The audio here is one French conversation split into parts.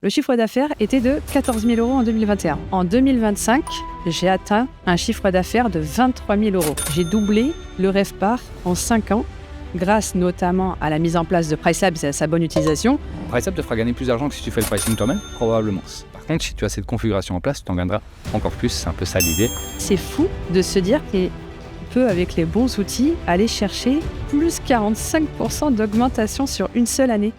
Le chiffre d'affaires était de 14 000 € en 2021. En 2025, j'ai atteint un chiffre d'affaires de 23 000 €. J'ai doublé le RevPAR en 5 ans, grâce notamment à la mise en place de Pricelabs et à sa bonne utilisation. Pricelabs te fera gagner plus d'argent que si tu fais le pricing toi-même, probablement. Par contre, si tu as cette configuration en place, tu en gagneras encore plus. C'est un peu ça l'idée. C'est fou de se dire qu'on peut, avec les bons outils, aller chercher plus 45% d'augmentation sur une seule année.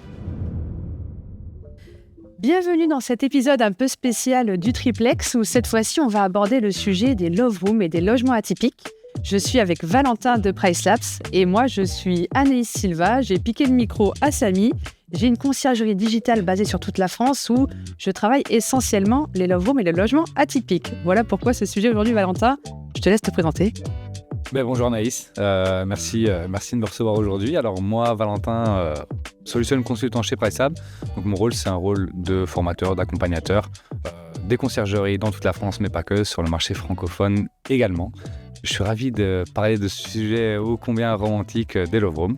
Bienvenue dans cet épisode un peu spécial du Triplex où cette fois-ci on va aborder le sujet des love rooms et des logements atypiques. Je suis avec Valentin de Pricelabs et moi je suis Anaïs Silva, j'ai piqué le micro à Samy. J'ai une conciergerie digitale basée sur toute la France où je travaille essentiellement les love rooms et les logements atypiques. Voilà pourquoi ce sujet aujourd'hui Valentin, je te laisse te présenter. Bonjour Anaïs, merci de me recevoir aujourd'hui. Alors moi, Valentin, solution consultant chez Pricelabs. Donc mon rôle, c'est un rôle de formateur, d'accompagnateur, des conciergeries dans toute la France, mais pas que, sur le marché francophone également. Je suis ravi de parler de ce sujet ô combien romantique des love rooms.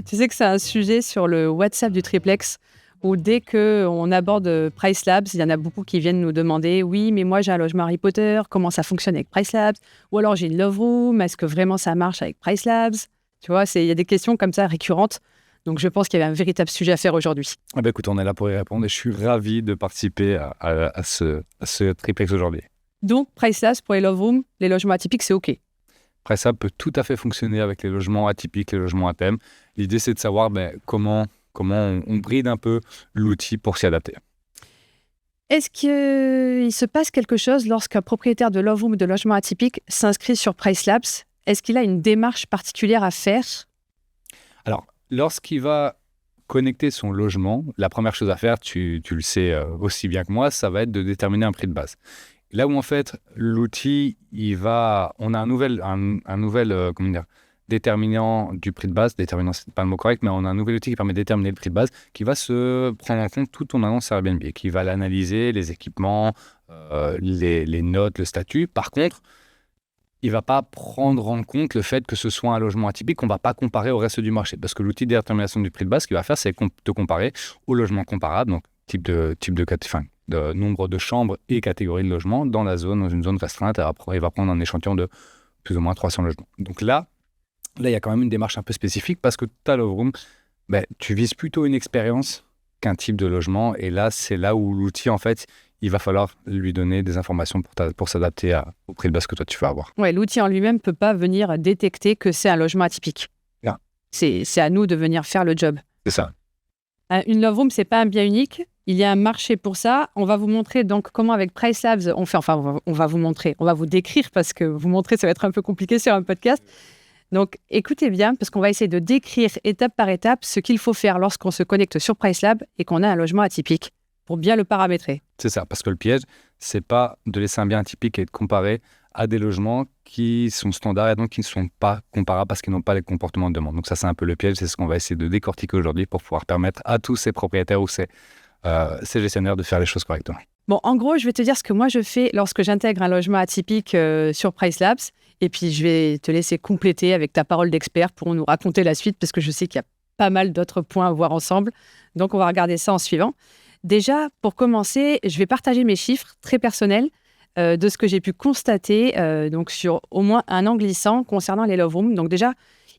Tu sais que c'est un sujet sur le WhatsApp du Triplex où dès qu'on aborde Pricelabs, il y en a beaucoup qui viennent nous demander « Oui, mais moi j'ai un logement Harry Potter, comment ça fonctionne avec Pricelabs ?» Ou alors « J'ai une love room, est-ce que vraiment ça marche avec Pricelabs ?» Tu vois, il y a des questions comme ça récurrentes. Donc je pense qu'il y avait un véritable sujet à faire aujourd'hui. Écoute, on est là pour y répondre et je suis ravi de participer à ce Triplex aujourd'hui. Donc Pricelabs pour les love rooms, les logements atypiques, c'est OK. Pricelabs peut tout à fait fonctionner avec les logements atypiques, les logements à thème. L'idée, c'est de savoir comment on bride un peu l'outil pour s'y adapter. Est-ce qu'il se passe quelque chose lorsqu'un propriétaire de love room ou de logement atypique s'inscrit sur Pricelabs? Est-ce qu'il a une démarche particulière à faire? Alors, lorsqu'il va connecter son logement, la première chose à faire, tu le sais aussi bien que moi, ça va être de déterminer un prix de base. Là où en fait, l'outil, on a un nouvel déterminant du prix de base, déterminant c'est pas le mot correct, mais on a un nouvel outil qui permet de déterminer le prix de base, qui va se prendre en compte toute ton annonce Airbnb, qui va l'analyser, les équipements, les notes, le statut. Par contre, il ne va pas prendre en compte le fait que ce soit un logement atypique qu'on ne va pas comparer au reste du marché. Parce que l'outil de détermination du prix de base, ce qu'il va faire, c'est te comparer aux logements comparables, donc de nombre de chambres et catégories de logements dans une zone restreinte. Il va prendre un échantillon de plus ou moins 300 logements. Donc là, il y a quand même une démarche un peu spécifique parce que ta love room, tu vises plutôt une expérience qu'un type de logement. Et là, c'est là où l'outil, en fait, il va falloir lui donner des informations pour s'adapter au prix de base que toi, tu vas avoir. Ouais, l'outil en lui-même ne peut pas venir détecter que c'est un logement atypique. Non. C'est à nous de venir faire le job. C'est ça. Une love room, ce n'est pas un bien unique. Il y a un marché pour ça. On va vous montrer donc comment avec Pricelabs on fait. Enfin, on va vous montrer. On va vous décrire parce que vous montrer, ça va être un peu compliqué sur un podcast. Donc, écoutez bien parce qu'on va essayer de décrire étape par étape ce qu'il faut faire lorsqu'on se connecte sur Pricelabs et qu'on a un logement atypique pour bien le paramétrer. C'est ça, parce que le piège, c'est pas de laisser un bien atypique et de comparer à des logements qui sont standards et donc qui ne sont pas comparables parce qu'ils n'ont pas les comportements de demande. Donc ça, c'est un peu le piège. C'est ce qu'on va essayer de décortiquer aujourd'hui pour pouvoir permettre à tous ces propriétaires ou ces gestionnaires de faire les choses correctement. Bon, en gros, je vais te dire ce que moi je fais lorsque j'intègre un logement atypique sur Pricelabs. Et puis, je vais te laisser compléter avec ta parole d'expert pour nous raconter la suite parce que je sais qu'il y a pas mal d'autres points à voir ensemble. Donc, on va regarder ça en suivant. Déjà, pour commencer, je vais partager mes chiffres très personnels de ce que j'ai pu constater donc sur au moins un an glissant concernant les love rooms. Donc déjà,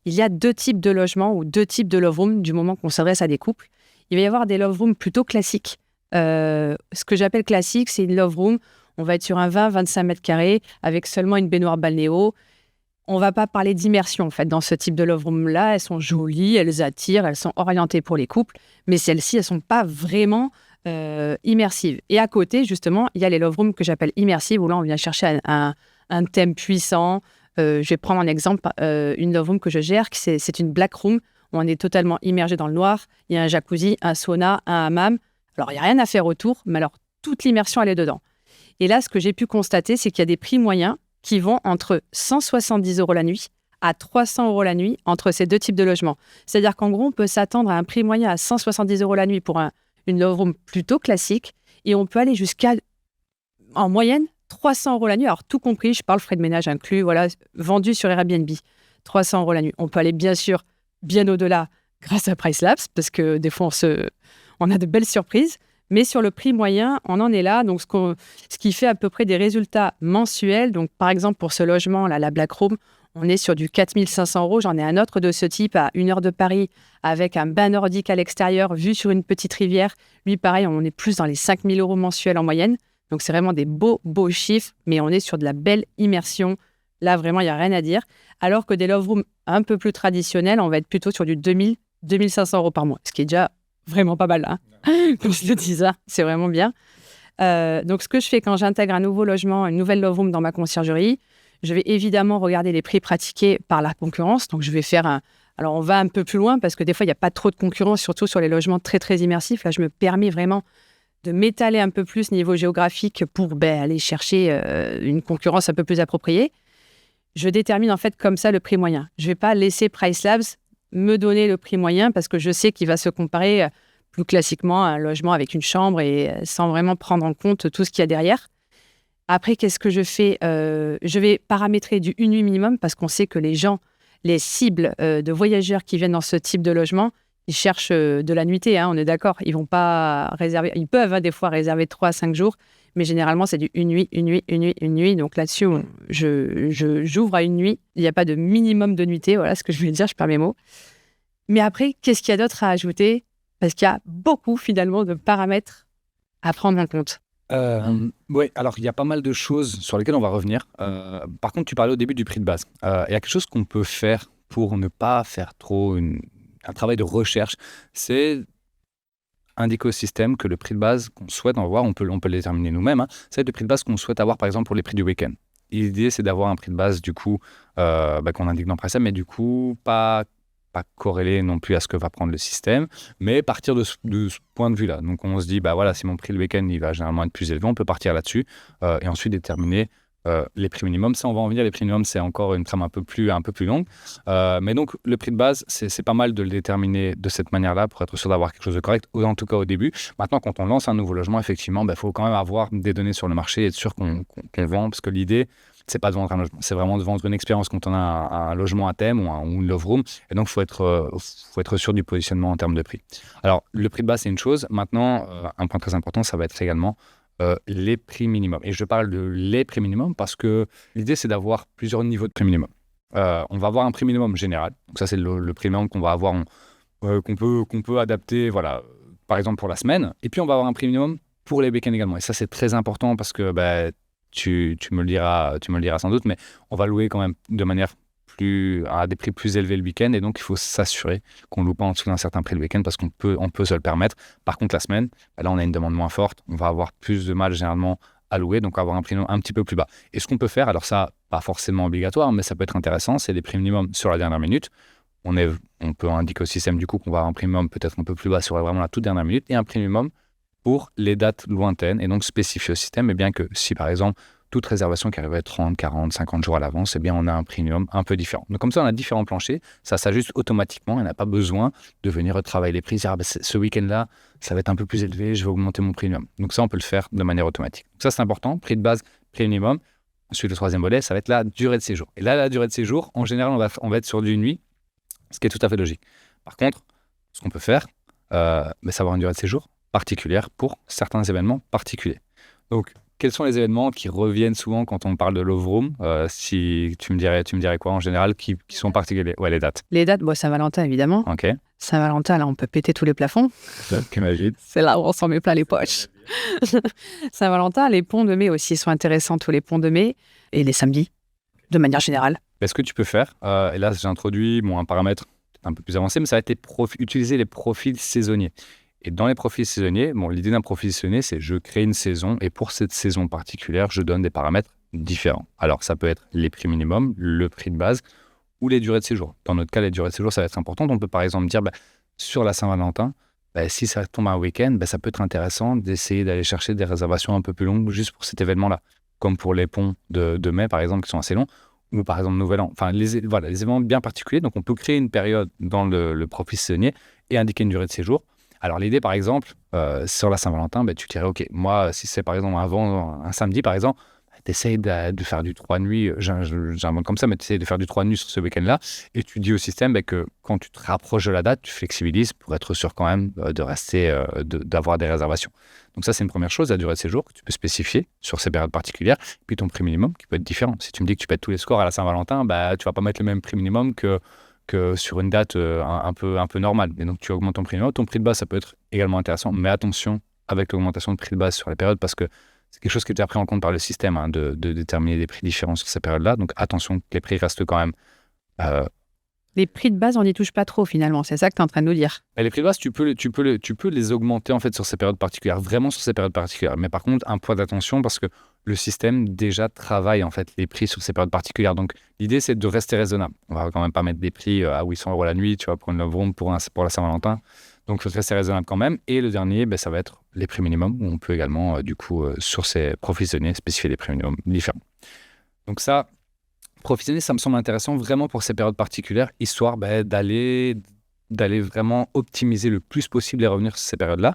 il y a deux types de logements ou deux types de love rooms du moment qu'on s'adresse à des couples. Il va y avoir des love rooms plutôt classiques. Ce que j'appelle classique, c'est une love room. On va être sur un 20-25 mètres carrés avec seulement une baignoire balnéo. On ne va pas parler d'immersion en fait dans ce type de love room-là. Elles sont jolies, elles attirent, elles sont orientées pour les couples. Mais celles-ci, elles ne sont pas vraiment immersives. Et à côté, justement, il y a les love rooms que j'appelle immersives où là, on vient chercher un thème puissant. Je vais prendre un exemple. Une love room que je gère, c'est une black room où on est totalement immergé dans le noir. Il y a un jacuzzi, un sauna, un hammam. Alors, il n'y a rien à faire autour, mais alors toute l'immersion, elle est dedans. Et là, ce que j'ai pu constater, c'est qu'il y a des prix moyens qui vont entre 170 € la nuit à 300 € la nuit entre ces deux types de logements. C'est-à-dire qu'en gros, on peut s'attendre à un prix moyen à 170 € la nuit pour une love room plutôt classique et on peut aller jusqu'à, en moyenne, 300 € la nuit. Alors, tout compris, je parle frais de ménage inclus, voilà, vendu sur Airbnb, 300 € la nuit. On peut aller bien sûr bien au-delà grâce à Pricelabs parce que des fois, on a de belles surprises. Mais sur le prix moyen, on en est là. Donc, ce qui fait à peu près des résultats mensuels. Donc, par exemple, pour ce logement, là, la Black Room, on est sur du 4 500 €. J'en ai un autre de ce type à 1 heure de Paris avec un bain nordique à l'extérieur, vue sur une petite rivière. Lui, pareil, on est plus dans les 5 000 € mensuels en moyenne. Donc, c'est vraiment des beaux chiffres, mais on est sur de la belle immersion. Là, vraiment, il n'y a rien à dire. Alors que des love rooms un peu plus traditionnels, on va être plutôt sur du 2 000, 2 500 € par mois, ce qui est déjà vraiment pas mal, hein. Comme je te dis ça, c'est vraiment bien. Donc, ce que je fais quand j'intègre un nouveau logement, une nouvelle love room dans ma conciergerie, je vais évidemment regarder les prix pratiqués par la concurrence. Donc, je vais faire Alors, on va un peu plus loin parce que des fois, il n'y a pas trop de concurrence, surtout sur les logements très, très immersifs. Là, je me permets vraiment de m'étaler un peu plus niveau géographique pour aller chercher une concurrence un peu plus appropriée. Je détermine en fait comme ça le prix moyen. Je ne vais pas laisser Price Labs me donner le prix moyen parce que je sais qu'il va se comparer plus classiquement à un logement avec une chambre et sans vraiment prendre en compte tout ce qu'il y a derrière. Après, qu'est-ce que je fais ? Je vais paramétrer du une nuit minimum parce qu'on sait que les cibles de voyageurs qui viennent dans ce type de logement, ils cherchent de la nuitée, hein, on est d'accord. Ils vont pas réserver. Ils peuvent des fois réserver 3 à 5 jours, mais généralement, c'est du une nuit. Donc là-dessus, j'ouvre à une nuit. Il n'y a pas de minimum de nuitée. Voilà ce que je voulais dire, je perds mes mots. Mais après, qu'est-ce qu'il y a d'autre à ajouter ? Parce qu'il y a beaucoup, finalement, de paramètres à prendre en compte. Oui, alors il y a pas mal de choses sur lesquelles on va revenir. Par contre, tu parlais au début du prix de base. Il y a quelque chose qu'on peut faire pour ne pas faire trop un travail de recherche, c'est indiquer au système que le prix de base qu'on souhaite avoir, on peut le déterminer nous-mêmes, hein, c'est le prix de base qu'on souhaite avoir, par exemple, pour les prix du week-end. L'idée, c'est d'avoir un prix de base, du coup, qu'on indique dans PriceLab, mais du coup, pas corrélé non plus à ce que va prendre le système, mais partir de ce point de vue-là. Donc, on se dit, voilà, si mon prix le week-end, il va généralement être plus élevé, on peut partir là-dessus et ensuite déterminer les prix minimums. Ça, on va en venir. Les prix minimums, c'est encore une trame un peu plus longue. Mais donc, le prix de base, c'est pas mal de le déterminer de cette manière-là pour être sûr d'avoir quelque chose de correct, ou en tout cas au début. Maintenant, quand on lance un nouveau logement, effectivement, faut quand même avoir des données sur le marché et être sûr qu'on vend, parce que l'idée, c'est pas de vendre un logement, c'est vraiment de vendre une expérience quand on a un logement à thème ou une love room. Et donc, faut être sûr du positionnement en termes de prix. Alors, le prix de base, c'est une chose. Maintenant, un point très important, ça va être également les prix minimums. Et je parle de les prix minimums parce que l'idée, c'est d'avoir plusieurs niveaux de prix minimum. On va avoir un prix minimum général. Donc ça, c'est le prix minimum qu'on va avoir, qu'on peut adapter, voilà, par exemple pour la semaine. Et puis, on va avoir un prix minimum pour les week-ends également. Et ça, c'est très important parce que tu me le diras sans doute, mais on va louer quand même de manière à des prix plus élevés le week-end, et donc il faut s'assurer qu'on ne loue pas en dessous d'un certain prix le week-end parce qu'on peut se le permettre. Par contre, la semaine, là, on a une demande moins forte, on va avoir plus de mal généralement à louer, donc avoir un prix un petit peu plus bas. Et ce qu'on peut faire, alors ça, pas forcément obligatoire, mais ça peut être intéressant, c'est des prix minimums sur la dernière minute. On peut indiquer au système du coup qu'on va avoir un prix minimum peut-être un peu plus bas sur vraiment la toute dernière minute et un prix minimum pour les dates lointaines, et donc spécifier au système, et bien que si par exemple toute réservation qui arriverait 30, 40, 50 jours à l'avance, eh bien on a un premium un peu différent. Donc comme ça, on a différents planchers, ça s'ajuste automatiquement, on n'a pas besoin de venir retravailler les prix, dire ce week-end-là, ça va être un peu plus élevé, je vais augmenter mon premium. Donc ça, on peut le faire de manière automatique. Donc ça, c'est important, prix de base, prix minimum. Ensuite, le troisième volet, ça va être la durée de séjour. Et là, la durée de séjour, en général, on va être sur du nuit, ce qui est tout à fait logique. Par contre, ce qu'on peut faire, c'est avoir une durée de séjour particulière pour certains événements particuliers. Donc, quels sont les événements qui reviennent souvent quand on parle de love room ? Si tu me dirais quoi en général qui sont particuliers ? Ouais, les dates. Les dates, Saint-Valentin évidemment. Ok. Saint-Valentin, là, on peut péter tous les plafonds. Qu'imagine. C'est là où on s'en met plein les poches. Saint-Valentin, les ponts de mai aussi sont intéressants, tous les ponts de mai et les samedis, de manière générale. Ce que tu peux faire, et là j'ai introduit un paramètre un peu plus avancé, mais ça va être utiliser les profils saisonniers. Et dans les profils saisonniers, l'idée d'un profil saisonnier, c'est je crée une saison et pour cette saison particulière, je donne des paramètres différents. Alors, ça peut être les prix minimums, le prix de base ou les durées de séjour. Dans notre cas, les durées de séjour, ça va être important. On peut par exemple dire, sur la Saint-Valentin, si ça tombe un week-end, ça peut être intéressant d'essayer d'aller chercher des réservations un peu plus longues juste pour cet événement-là. Comme pour les ponts de mai, par exemple, qui sont assez longs, ou par exemple Nouvel An. Enfin, les événements bien particuliers. Donc, on peut créer une période dans le profil saisonnier et indiquer une durée de séjour. Alors, l'idée, par exemple, sur la Saint-Valentin, tu dirais, OK, moi, si c'est par exemple un samedi, par exemple, tu essayes de faire du 3 nuits, j'invente comme ça, mais tu essayes de faire du 3 nuits sur ce week-end-là, et tu dis au système que quand tu te rapproches de la date, tu flexibilises pour être sûr quand même de rester, d'avoir des réservations. Donc ça, c'est une première chose, la durée de séjour que tu peux spécifier sur ces périodes particulières, puis ton prix minimum qui peut être différent. Si tu me dis que tu pètes tous les scores à la Saint-Valentin, tu vas pas mettre le même prix minimum que sur une date un peu normale. Et donc, tu augmentes ton prix minimum. Ton prix de base, ça peut être également intéressant, mais attention avec l'augmentation de prix de base sur les périodes, parce que c'est quelque chose qui est déjà pris en compte par le système, de déterminer des prix différents sur ces périodes-là. Donc, attention que les prix restent quand même... Les prix de base, on n'y touche pas trop finalement, c'est ça que tu es en train de nous dire. Les prix de base, tu peux les augmenter en fait sur ces périodes particulières, vraiment sur ces périodes particulières. Mais par contre, un point d'attention parce que le système déjà travaille en fait les prix sur ces périodes particulières. Donc l'idée c'est de rester raisonnable. On va quand même pas mettre des prix à 800 € la nuit, tu vois, pour une love room pour la Saint-Valentin. Donc il faut rester raisonnable quand même. Et le dernier, ça va être les prix minimums où on peut également sur ces professionnels spécifier des prix minimums différents. Donc ça. Professionnel, ça me semble intéressant vraiment pour ces périodes particulières, histoire d'aller vraiment optimiser le plus possible les revenus sur ces périodes-là.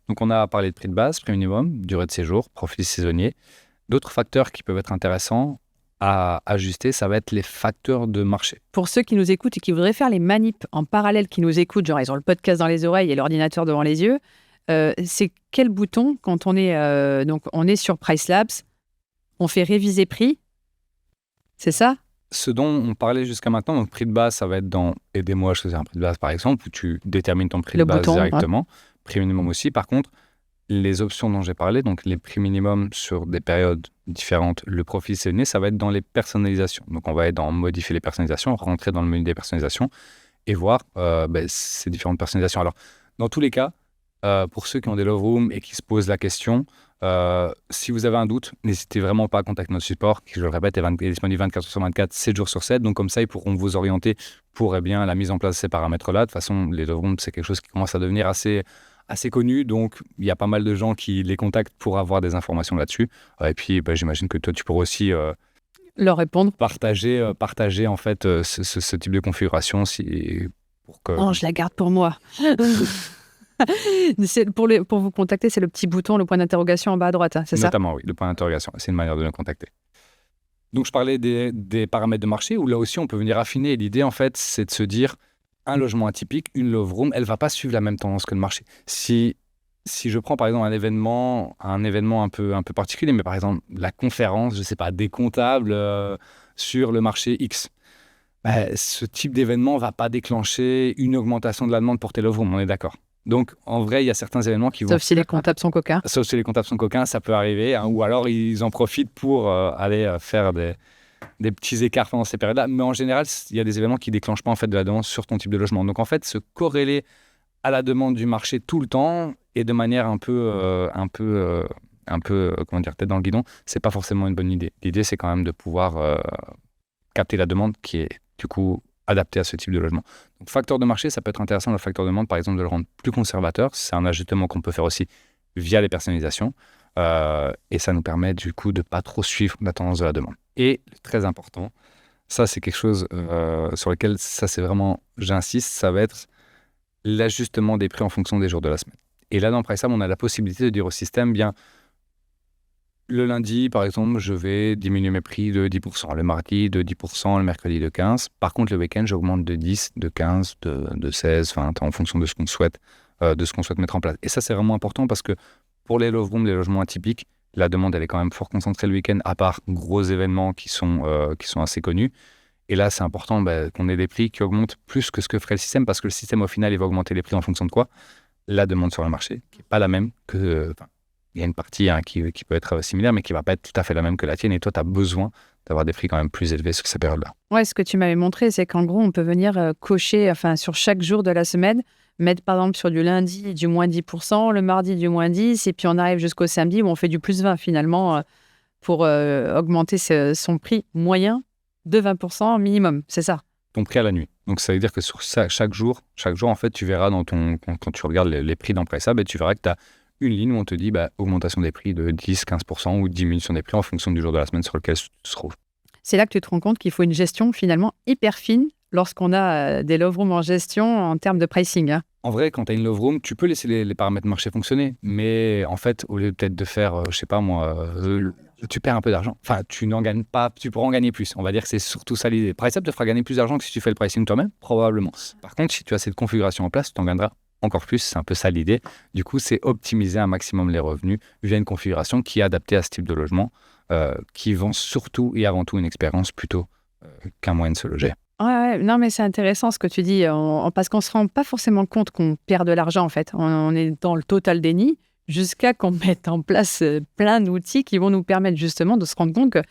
Donc, on a parlé de prix de base, prix minimum, durée de séjour, profil saisonnier. D'autres facteurs qui peuvent être intéressants à ajuster, ça va être les facteurs de marché. Pour ceux qui nous écoutent et qui voudraient faire les manips en parallèle, qui nous écoutent, genre ils ont le podcast dans les oreilles et l'ordinateur devant les yeux, c'est quel bouton quand on est sur PriceLabs, on fait réviser prix. C'est ça? Ce dont on parlait jusqu'à maintenant, donc prix de base, ça va être dans « Aidez-moi à choisir un prix de base » par exemple, où tu détermines ton prix de base directement. Ouais. Prix minimum aussi. Par contre, les options dont j'ai parlé, donc les prix minimum sur des périodes différentes, le profil saisonnier, ça va être dans les personnalisations. Donc on va être dans modifier les personnalisations, rentrer dans le menu des personnalisations et voir ces différentes personnalisations. Alors, dans tous les cas, pour ceux qui ont des love rooms et qui se posent la question, si vous avez un doute, n'hésitez vraiment pas à contacter notre support, qui, je le répète, est disponible 24/24, 7 jours sur 7. Donc comme ça, ils pourront vous orienter pour la mise en place de ces paramètres-là. De toute façon, les love rooms, c'est quelque chose qui commence à devenir assez connu. Donc il y a pas mal de gens qui les contactent pour avoir des informations là-dessus. Et puis, j'imagine que toi, tu pourras aussi... leur répondre. Partager en fait ce type de configuration pour que... Non, je la garde pour moi. Pour vous contacter, c'est le petit bouton, le point d'interrogation en bas à droite, c'est ça? Notamment, oui, le point d'interrogation. C'est une manière de nous contacter. Donc, je parlais des paramètres de marché où là aussi, on peut venir affiner. Et l'idée, en fait, c'est de se dire, un logement atypique, une love room, elle ne va pas suivre la même tendance que le marché. Si je prends, par exemple, un événement un peu particulier, mais par exemple, la conférence, je ne sais pas, des comptables sur le marché X, ce type d'événement ne va pas déclencher une augmentation de la demande pour tes love rooms, on est d'accord. Donc, en vrai, il y a certains événements qui vont... Sauf si les comptables sont coquins. Sauf si les comptables sont coquins, ça peut arriver. Ou alors, ils en profitent pour aller faire des petits écarts pendant ces périodes-là. Mais en général, il y a des événements qui ne déclenchent pas en fait, de la demande sur ton type de logement. Donc, en fait, se corréler à la demande du marché tout le temps et de manière un peu comment dire, tête dans le guidon, ce n'est pas forcément une bonne idée. L'idée, c'est quand même de pouvoir capter la demande qui est, du coup, adapté à ce type de logement. Donc, facteur de marché, ça peut être intéressant, le facteur de demande, par exemple, de le rendre plus conservateur. C'est un ajustement qu'on peut faire aussi via les personnalisations. Et ça nous permet, du coup, de ne pas trop suivre la tendance de la demande. Et, très important, ça, c'est quelque chose sur lequel, ça, c'est vraiment, j'insiste, ça va être l'ajustement des prix en fonction des jours de la semaine. Et là, dans PriceLabs, on a la possibilité de dire au système, le lundi, par exemple, je vais diminuer mes prix de 10%. Le mardi, de 10%. Le mercredi, de 15%. Par contre, le week-end, j'augmente de 10%, de 15%, de 16%, 20%, en fonction de ce qu'on souhaite mettre en place. Et ça, c'est vraiment important parce que pour les love rooms, les logements atypiques, la demande, elle est quand même fort concentrée le week-end, à part gros événements qui sont assez connus. Et là, c'est important qu'on ait des prix qui augmentent plus que ce que ferait le système, parce que le système, au final, il va augmenter les prix en fonction de quoi? La demande sur le marché, qui n'est pas la même que... il y a une partie qui peut être similaire, mais qui ne va pas être tout à fait la même que la tienne. Et toi, tu as besoin d'avoir des prix quand même plus élevés sur ces périodes-là. Ouais, ce que tu m'avais montré, c'est qu'en gros, on peut venir cocher, sur chaque jour de la semaine, mettre par exemple sur du lundi du moins 10%, le mardi du moins 10%, et puis on arrive jusqu'au samedi où on fait du plus 20% finalement pour augmenter son prix moyen de 20% minimum, c'est ça? Ton prix à la nuit. Donc, ça veut dire que sur chaque jour, en fait, tu verras quand tu regardes les prix dans PriceLabs, et tu verras que tu as une ligne où on te dit augmentation des prix de 10-15% ou diminution des prix en fonction du jour de la semaine sur lequel tu te trouves. C'est là que tu te rends compte qu'il faut une gestion finalement hyper fine lorsqu'on a des love rooms en gestion en termes de pricing. Hein. En vrai, quand tu as une love room, tu peux laisser les paramètres marché fonctionner. Mais en fait, au lieu peut-être de faire, je sais pas moi, tu perds un peu d'argent. Enfin, tu n'en gagnes pas, tu pourras en gagner plus. On va dire que c'est surtout ça l'idée. PriceLab te fera gagner plus d'argent que si tu fais le pricing toi-même, probablement. Par contre, si tu as cette configuration en place, tu en gagneras encore plus. C'est un peu ça l'idée. Du coup, c'est optimiser un maximum les revenus via une configuration qui est adaptée à ce type de logement, qui vend surtout et avant tout une expérience plutôt qu'un moyen de se loger. Ouais, non, mais c'est intéressant ce que tu dis, parce qu'on ne se rend pas forcément compte qu'on perd de l'argent, en fait. On est dans le total déni jusqu'à qu'on mette en place plein d'outils qui vont nous permettre justement de se rendre compte que,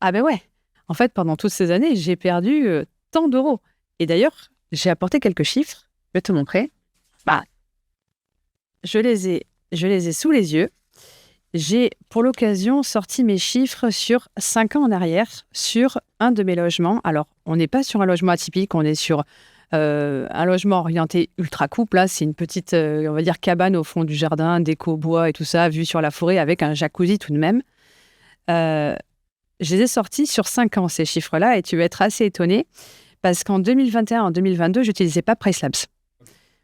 ah ben ouais, en fait, pendant toutes ces années, j'ai perdu tant d'euros. Et d'ailleurs, j'ai apporté quelques chiffres, je vais te montrer. Bah, je les ai sous les yeux. J'ai, pour l'occasion, sorti mes chiffres sur 5 ans en arrière, sur un de mes logements. Alors, on n'est pas sur un logement atypique, on est sur un logement orienté ultra couple. Là, c'est une petite, on va dire, cabane au fond du jardin, déco bois et tout ça, vue sur la forêt avec un jacuzzi tout de même. Je les ai sortis sur 5 ans, ces chiffres-là, et tu vas être assez étonné parce qu'en 2021, en 2022, je n'utilisais pas PriceLabs.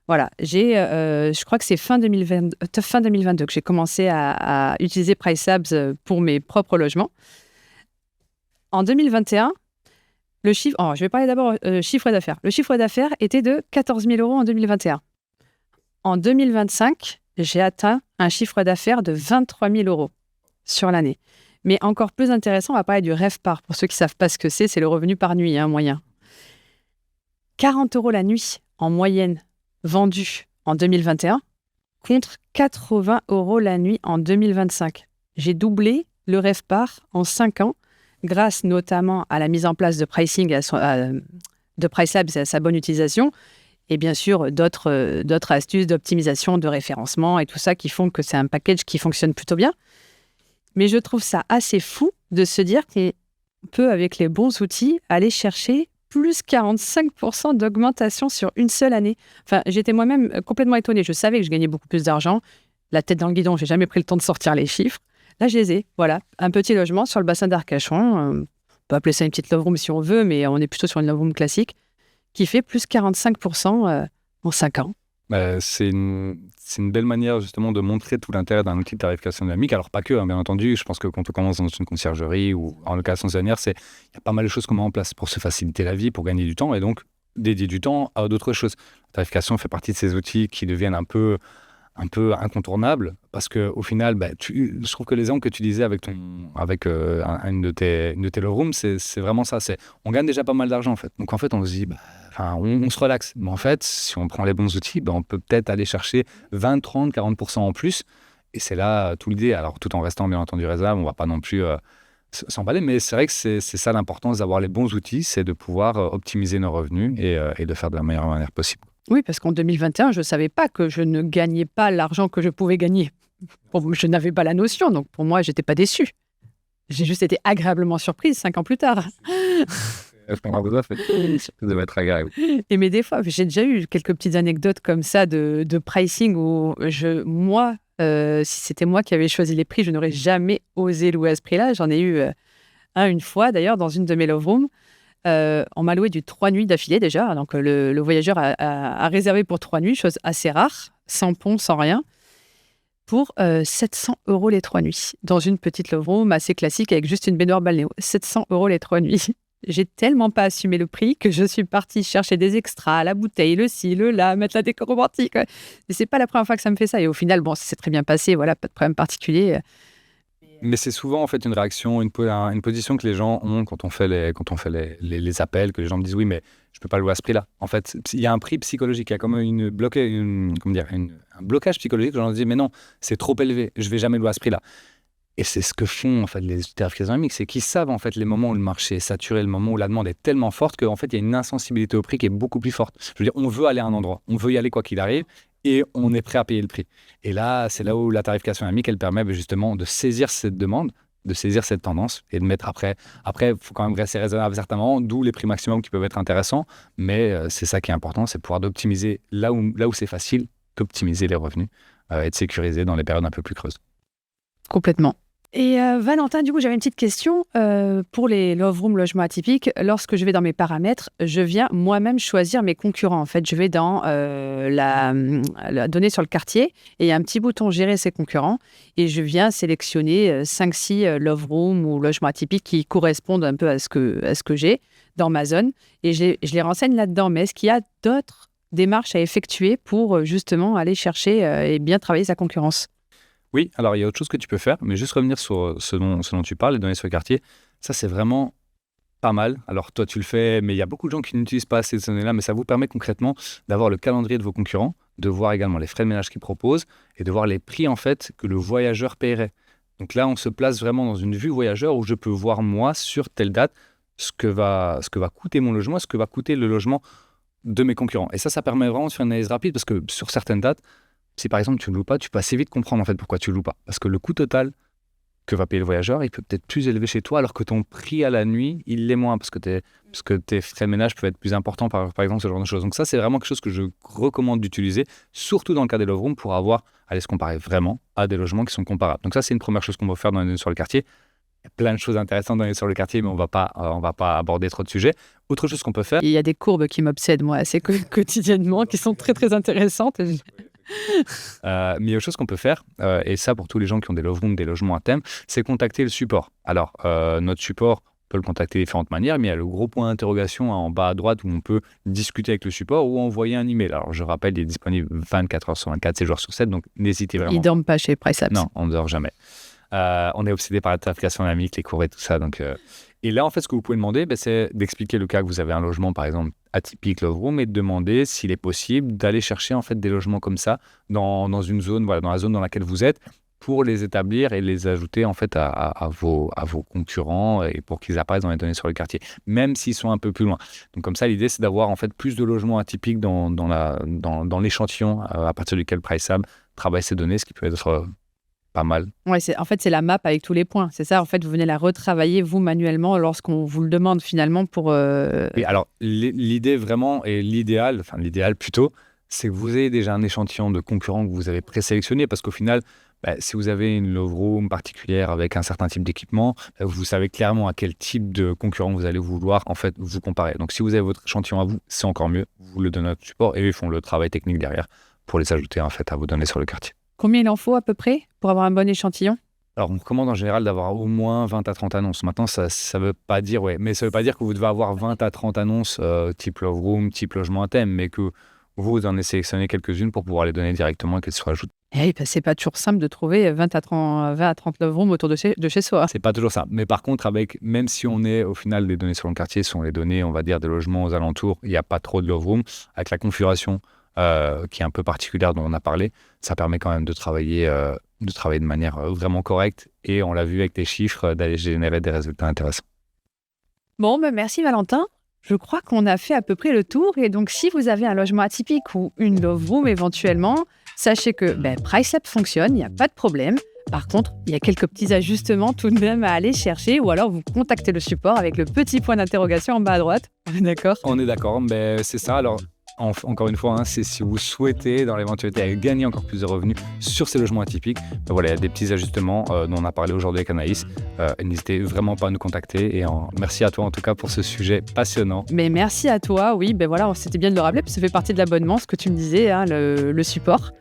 Voilà, je crois que c'est fin 2022 que j'ai commencé à utiliser PriceLabs pour mes propres logements. En 2021, je vais parler d'abord chiffre d'affaires. Le chiffre d'affaires était de 14 000 € en 2021. En 2025, j'ai atteint un chiffre d'affaires de 23 000 € sur l'année. Mais encore plus intéressant, on va parler du RevPAR. Pour ceux qui ne savent pas ce que c'est le revenu par nuit moyen. 40 € la nuit en moyenne vendu en 2021 contre 80 € la nuit en 2025. J'ai doublé le RevPAR en 5 ans grâce notamment à la mise en place de pricing de PriceLabs et à sa bonne utilisation et bien sûr d'autres astuces d'optimisation, de référencement et tout ça qui font que c'est un package qui fonctionne plutôt bien. Mais je trouve ça assez fou de se dire qu'on peut, avec les bons outils, aller chercher plus 45% d'augmentation sur une seule année. Enfin, j'étais moi-même complètement étonnée. Je savais que je gagnais beaucoup plus d'argent. La tête dans le guidon, j'ai jamais pris le temps de sortir les chiffres. Là, je les ai. Voilà, un petit logement sur le bassin d'Arcachon. On peut appeler ça une petite love room si on veut, mais on est plutôt sur une love room classique qui fait plus 45% en 5 ans. C'est une belle manière justement de montrer tout l'intérêt d'un outil de tarification dynamique. Alors pas que, bien entendu, je pense que quand on commence dans une conciergerie ou en location saisonnière, il y a pas mal de choses qu'on met en place pour se faciliter la vie, pour gagner du temps et donc dédier du temps à d'autres choses. La tarification fait partie de ces outils qui deviennent un peu incontournables parce qu'au final, je trouve que l'exemple que tu disais avec une de tes love rooms, c'est vraiment ça. On gagne déjà pas mal d'argent en fait. Donc en fait, on se dit... on se relaxe. Mais en fait, si on prend les bons outils, on peut peut-être aller chercher 20, 30, 40% en plus. Et c'est là tout l'idée. Alors, tout en restant bien entendu raisonnable, on ne va pas non plus s'emballer. Mais c'est vrai que c'est ça l'importance d'avoir les bons outils, c'est de pouvoir optimiser nos revenus et de faire de la meilleure manière possible. Oui, parce qu'en 2021, je ne savais pas que je ne gagnais pas l'argent que je pouvais gagner. Je n'avais pas la notion, donc pour moi, je n'étais pas déçue. J'ai juste été agréablement surprise 5 ans plus tard. Ça devait être agréable. Mais des fois, j'ai déjà eu quelques petites anecdotes comme ça de pricing où si c'était moi qui avais choisi les prix, je n'aurais jamais osé louer à ce prix-là. J'en ai eu une fois d'ailleurs dans une de mes love rooms. On m'a loué du 3 nuits d'affilée déjà. Donc le voyageur a réservé pour 3 nuits, chose assez rare, sans pont, sans rien, pour 700 € les 3 nuits. Dans une petite love room assez classique avec juste une baignoire balnéo. 700 € les 3 nuits. J'ai tellement pas assumé le prix que je suis partie chercher des extras, la bouteille, le ci, le là, mettre la déco romantique. Ouais. Et c'est pas la première fois que ça me fait ça. Et au final, ça s'est très bien passé. Voilà, pas de problème particulier. Mais c'est souvent en fait une réaction, une position que les gens ont quand on fait les appels, que les gens me disent oui, mais je peux pas louer à ce prix-là. En fait, il y a un prix psychologique, il y a comme un blocage psychologique. Les gens disent mais non, c'est trop élevé, je vais jamais louer à ce prix-là. Et c'est ce que font en fait les tarifications dynamiques, c'est qu'ils savent en fait les moments où le marché est saturé, le moment où la demande est tellement forte qu'en fait il y a une insensibilité au prix qui est beaucoup plus forte. Je veux dire, on veut aller à un endroit, on veut y aller quoi qu'il arrive, et on est prêt à payer le prix. Et là, c'est là où la tarification dynamique, elle permet justement de saisir cette demande, de saisir cette tendance et de mettre après. Après, il faut quand même rester raisonnable à certains moments, d'où les prix maximum qui peuvent être intéressants. Mais c'est ça qui est important, c'est pouvoir d'optimiser là où c'est facile, d'optimiser les revenus et de sécuriser dans les périodes un peu plus creuses. Complètement. Et Valentin, du coup, j'avais une petite question pour les Love Room logements atypiques. Lorsque je vais dans mes paramètres, je viens moi-même choisir mes concurrents. En fait, je vais dans la donnée sur le quartier et il y a un petit bouton gérer ses concurrents et je viens sélectionner 5-6 Love Room ou logements atypiques qui correspondent un peu à ce que j'ai dans ma zone et je les renseigne là-dedans. Mais est-ce qu'il y a d'autres démarches à effectuer pour justement aller chercher et bien travailler sa concurrence? Oui, alors il y a autre chose que tu peux faire, mais juste revenir sur ce dont tu parles, les données sur le quartier, ça c'est vraiment pas mal. Alors toi tu le fais, mais il y a beaucoup de gens qui n'utilisent pas ces données-là, mais ça vous permet concrètement d'avoir le calendrier de vos concurrents, de voir également les frais de ménage qu'ils proposent et de voir les prix en fait que le voyageur paierait. Donc là on se place vraiment dans une vue voyageur où je peux voir moi sur telle date ce que va coûter mon logement, ce que va coûter le logement de mes concurrents. Et ça permet vraiment de faire une analyse rapide parce que sur certaines dates, si par exemple tu ne loues pas, tu peux assez vite comprendre en fait pourquoi tu ne loues pas. Parce que le coût total que va payer le voyageur, il peut peut-être plus élevé chez toi, alors que ton prix à la nuit, il l'est moins, parce que tes frais de ménage peuvent être plus importants, par exemple, ce genre de choses. Donc ça, c'est vraiment quelque chose que je recommande d'utiliser, surtout dans le cas des love rooms, pour aller se comparer vraiment à des logements qui sont comparables. Donc ça, c'est une première chose qu'on va faire dans les données sur le quartier. Il y a plein de choses intéressantes dans les données sur le quartier, mais on va pas aborder trop de sujets. Autre chose qu'on peut faire... Il y a des courbes qui m'obsèdent, moi, assez quotidiennement, qui sont très, très intéressantes. Mais il y a autre chose qu'on peut faire, et ça pour tous les gens qui ont des love rooms, des logements à thème, c'est contacter le support. Alors, notre support, on peut le contacter de différentes manières, mais il y a le gros point d'interrogation en bas à droite où on peut discuter avec le support ou envoyer un email. Alors, je rappelle, il est disponible 24 heures sur 24, 7 jours sur 7, donc n'hésitez vraiment. Ils ne dorment pas chez PriceLabs. Non, on ne dort jamais. On est obsédé par la tarification dynamique, les cours et tout ça. Donc, et là, en fait, ce que vous pouvez demander, c'est d'expliquer le cas que vous avez un logement, par exemple, atypique Love Room, et de demander s'il est possible d'aller chercher en fait des logements comme ça dans une zone, voilà, dans la zone dans laquelle vous êtes, pour les établir et les ajouter en fait à vos concurrents et pour qu'ils apparaissent dans les données sur le quartier, même s'ils sont un peu plus loin. Donc comme ça, l'idée, c'est d'avoir en fait plus de logements atypiques dans l'échantillon à partir duquel PriceLabs travaille ces données, ce qui peut être pas mal. Ouais, en fait, c'est la map avec tous les points. C'est ça, en fait, vous venez la retravailler, vous, manuellement, lorsqu'on vous le demande, finalement, pour... Oui, alors, l'idée vraiment, et l'idéal plutôt, c'est que vous ayez déjà un échantillon de concurrents que vous avez présélectionné, parce qu'au final, si vous avez une love room particulière avec un certain type d'équipement, vous savez clairement à quel type de concurrent vous allez vouloir, en fait, vous comparer. Donc, si vous avez votre échantillon à vous, c'est encore mieux. Vous le donnez à notre support, et eux, ils font le travail technique derrière pour les ajouter, en fait, à vos données sur le quartier. Combien il en faut à peu près pour avoir un bon échantillon? Alors, on recommande en général d'avoir au moins 20 à 30 annonces. Maintenant, ça veut pas dire, mais ça veut pas dire que vous devez avoir 20 à 30 annonces type Love Room, type logement à thème, mais que vous en avez sélectionné quelques-unes pour pouvoir les donner directement et qu'elles soient ajoutées. C'est pas toujours simple de trouver 20 à 30 Love Room autour de chez soi. C'est pas toujours ça. Mais par contre, même si on est, au final, les données sur le quartier sont les données, on va dire, des logements aux alentours, il n'y a pas trop de Love Room. Avec la configuration qui est un peu particulière dont on a parlé, ça permet quand même de travailler de manière vraiment correcte et on l'a vu avec les chiffres, d'aller générer des résultats intéressants. Bon, merci Valentin. Je crois qu'on a fait à peu près le tour et donc si vous avez un logement atypique ou une Love Room éventuellement, sachez que PriceLabs fonctionne, il n'y a pas de problème. Par contre, il y a quelques petits ajustements tout de même à aller chercher ou alors vous contactez le support avec le petit point d'interrogation en bas à droite. On est d'accord ? On est d'accord, mais c'est ça. Alors, encore une fois, c'est si vous souhaitez, dans l'éventualité, gagner encore plus de revenus sur ces logements atypiques, voilà, il y a des petits ajustements dont on a parlé aujourd'hui avec Anaïs. N'hésitez vraiment pas à nous contacter. Et merci à toi, en tout cas, pour ce sujet passionnant. Mais merci à toi, oui. Voilà, c'était bien de le rappeler, parce que ça fait partie de l'abonnement, ce que tu me disais, hein, le support.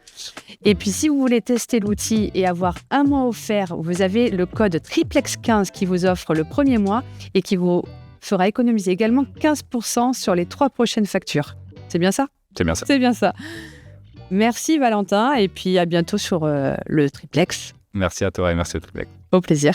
Et puis, si vous voulez tester l'outil et avoir un mois offert, vous avez le code Triplex15 qui vous offre le premier mois et qui vous fera économiser également 15% sur les 3 prochaines factures. C'est bien ça ? C'est bien ça. C'est bien ça. Merci Valentin et puis à bientôt sur le Triplex. Merci à toi et merci au Triplex. Au plaisir.